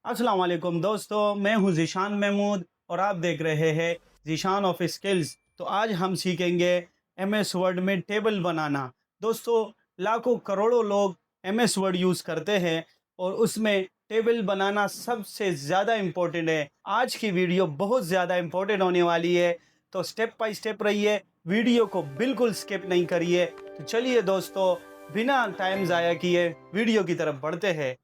अस्सलाम वालेकुम दोस्तों, मैं हूं ज़ीशान महमूद और आप देख रहे हैं ज़ीशान ऑफ स्किल्स। तो आज हम सीखेंगे एमएस वर्ड में टेबल बनाना। दोस्तों, लाखों करोड़ों लोग एमएस वर्ड यूज़ करते हैं और उसमें टेबल बनाना सबसे ज़्यादा इम्पोर्टेंट है। आज की वीडियो बहुत ज़्यादा इम्पोर्टेंट होने वाली है, तो स्टेप बाय स्टेप रहिए, वीडियो को बिल्कुल स्किप नहीं करिए। तो चलिए दोस्तों, बिना टाइम ज़ाया किए वीडियो की तरफ बढ़ते हैं।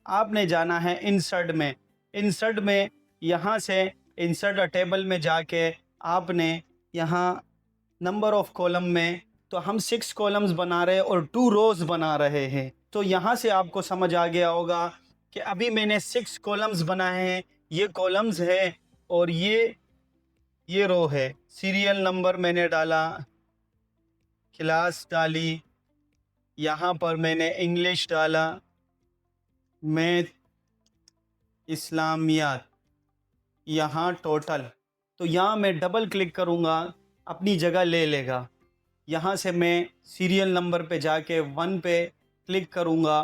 आपने जाना है इंसर्ट में। इंसर्ट में यहाँ से इंसर्ट अ टेबल में जाके आपने यहाँ नंबर ऑफ कॉलम में, तो हम 6 कॉलम्स बना रहे हैं और 2 रोज़ बना रहे हैं। तो यहाँ से आपको समझ आ गया होगा कि अभी मैंने 6 कॉलम्स बनाए हैं। ये कॉलम्स है और ये रो है। सीरियल नंबर मैंने डाला, क्लास डाली, यहाँ पर मैंने इंग्लिश डाला, मैथ, इस्लामियात, यहाँ टोटल। तो यहाँ मैं डबल क्लिक करूँगा, अपनी जगह ले लेगा। यहाँ से मैं सीरियल नंबर पे जाके 1 पे क्लिक करूँगा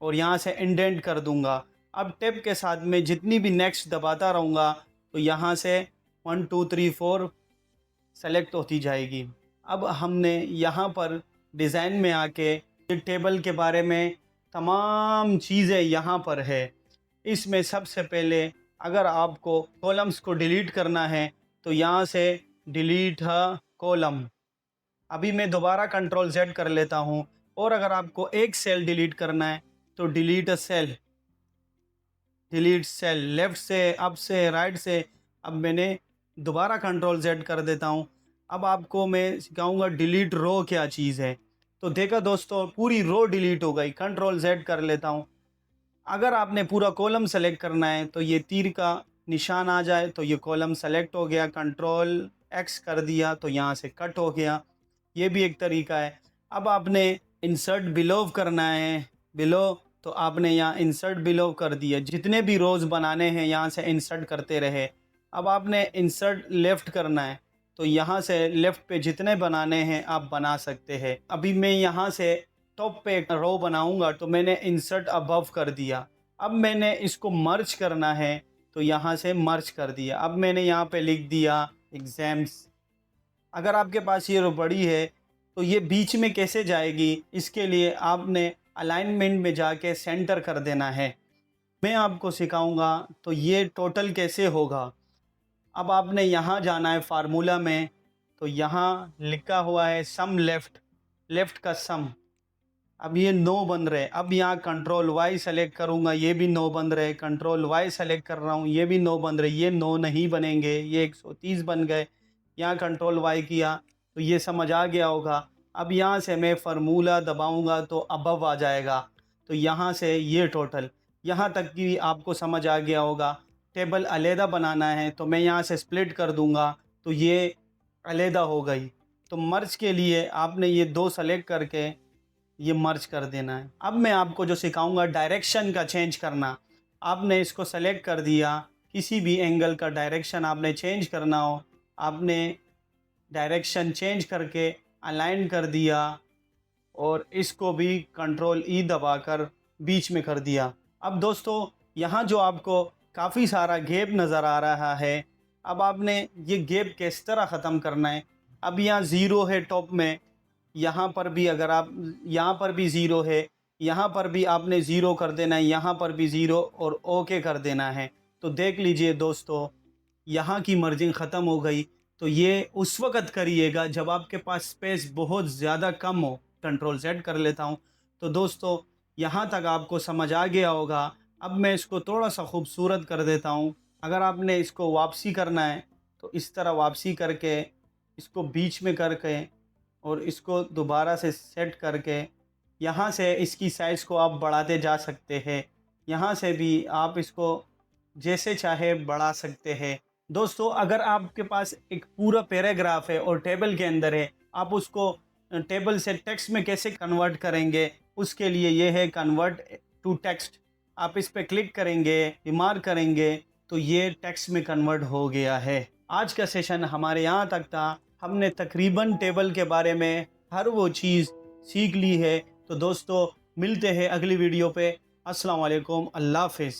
और यहाँ से इंडेंट कर दूँगा। अब टैब के साथ में जितनी भी नेक्स्ट दबाता रहूँगा तो यहाँ से 1 2 3 4 सेलेक्ट होती जाएगी। अब हमने यहाँ पर डिज़ाइन में आके ये टेबल के बारे में तमाम चीज़ें यहाँ पर है। इसमें सबसे पहले अगर आपको कॉलम्स को डिलीट करना है तो यहाँ से डिलीट कॉलम। अभी मैं दोबारा कंट्रोल Z कर लेता हूँ। और अगर आपको एक सेल डिलीट करना है तो delete a cell, delete cell, left से, अप से, राइट से। अब मैंने दोबारा कंट्रोल Z कर देता हूँ। अब आपको मैं सिखाऊंगा डिलीट रो क्या चीज़ है। तो देखा दोस्तों, पूरी रो डिलीट हो गई। कंट्रोल Z कर लेता हूँ। अगर आपने पूरा कॉलम सेलेक्ट करना है तो ये तीर का निशान आ जाए तो ये कॉलम सेलेक्ट हो गया। कंट्रोल X कर दिया तो यहाँ से कट हो गया। ये भी एक तरीका है। अब आपने इंसर्ट बिलो करना है, बिलो, तो आपने यहाँ इंसर्ट बिलो कर दिया। जितने भी रोज़ बनाने हैं यहाँ से इंसर्ट करते रहे। अब आपने इंसर्ट लेफ़्ट करना है तो यहाँ से लेफ़्ट पे जितने बनाने हैं आप बना सकते हैं। अभी मैं यहाँ से टॉप पे एक रो बनाऊंगा तो मैंने इंसर्ट अबव कर दिया। अब मैंने इसको मर्ज करना है तो यहाँ से मर्ज कर दिया। अब मैंने यहाँ पे लिख दिया एग्ज़ाम्स। अगर आपके पास ये रो बड़ी है तो ये बीच में कैसे जाएगी, इसके लिए आपने अलाइनमेंट में जाके सेंटर कर देना है। मैं आपको सिखाऊंगा तो ये टोटल कैसे होगा। अब आपने यहाँ जाना है फार्मूला में, तो यहाँ लिखा हुआ है सम लेफ़्ट, लेफ़्ट का सम। अब ये 9 बन रहे। अब यहाँ कंट्रोल वाई सेलेक्ट करूँगा, ये भी 9 बन रहे। कंट्रोल वाई सेलेक्ट कर रहा हूँ, ये भी 9 बन रहे। ये 9 नहीं बनेंगे, ये 130 बन गए। यहाँ कंट्रोल वाई किया तो ये समझ आ गया होगा। अब यहाँ से मैं फार्मूला दबाऊँगा तो अबव आ जाएगा। तो यहाँ से ये टोटल, यहाँ तक कि आपको समझ आ गया होगा। टेबल अलहदा बनाना है तो मैं यहाँ से स्प्लिट कर दूँगा तो ये अलहदा हो गई। तो मर्ज के लिए आपने ये 2 सेलेक्ट करके ये मर्ज कर देना है। अब मैं आपको जो सिखाऊंगा डायरेक्शन का चेंज करना। आपने इसको सेलेक्ट कर दिया, किसी भी एंगल का डायरेक्शन आपने चेंज करना हो, आपने डायरेक्शन चेंज करके अलाइन कर दिया और इसको भी कंट्रोल ई दबाकर बीच में कर दिया। अब दोस्तों, यहाँ जो आपको काफ़ी सारा गैप नज़र आ रहा है, अब आपने ये गैप किस तरह ख़त्म करना है। अब यहाँ ज़ीरो है टॉप में, यहाँ पर भी अगर आप, यहाँ पर भी ज़ीरो है, यहाँ पर भी आपने ज़ीरो कर देना है, यहाँ पर भी ज़ीरो और ओके कर देना है। तो देख लीजिए दोस्तों, यहाँ की मर्जिंग ख़त्म हो गई। तो ये उस वक़्त करिएगा जब आपके पास स्पेस बहुत ज़्यादा कम हो। कंट्रोल Z कर लेता हूँ। तो दोस्तों, यहाँ तक आपको समझ आ गया होगा। अब मैं इसको थोड़ा सा खूबसूरत कर देता हूँ। अगर आपने इसको वापसी करना है तो इस तरह वापसी करके, इसको बीच में करके और इसको दोबारा से सेट करके यहाँ से इसकी साइज़ को आप बढ़ाते जा सकते हैं। यहाँ से भी आप इसको जैसे चाहे बढ़ा सकते हैं। दोस्तों, अगर आपके पास एक पूरा पैराग्राफ है और टेबल के अंदर है, आप उसको टेबल से टेक्स्ट में कैसे कन्वर्ट करेंगे, उसके लिए ये है कन्वर्ट टू टेक्स्ट। आप इस पे क्लिक करेंगे, रिमार्क करेंगे तो ये टेक्स्ट में कन्वर्ट हो गया है। आज का सेशन हमारे यहाँ तक था। हमने तकरीबन टेबल के बारे में हर वो चीज़ सीख ली है। तो दोस्तों मिलते हैं अगली वीडियो पे। अस्सलाम वालेकुम, अल्लाह हाफ़िज़।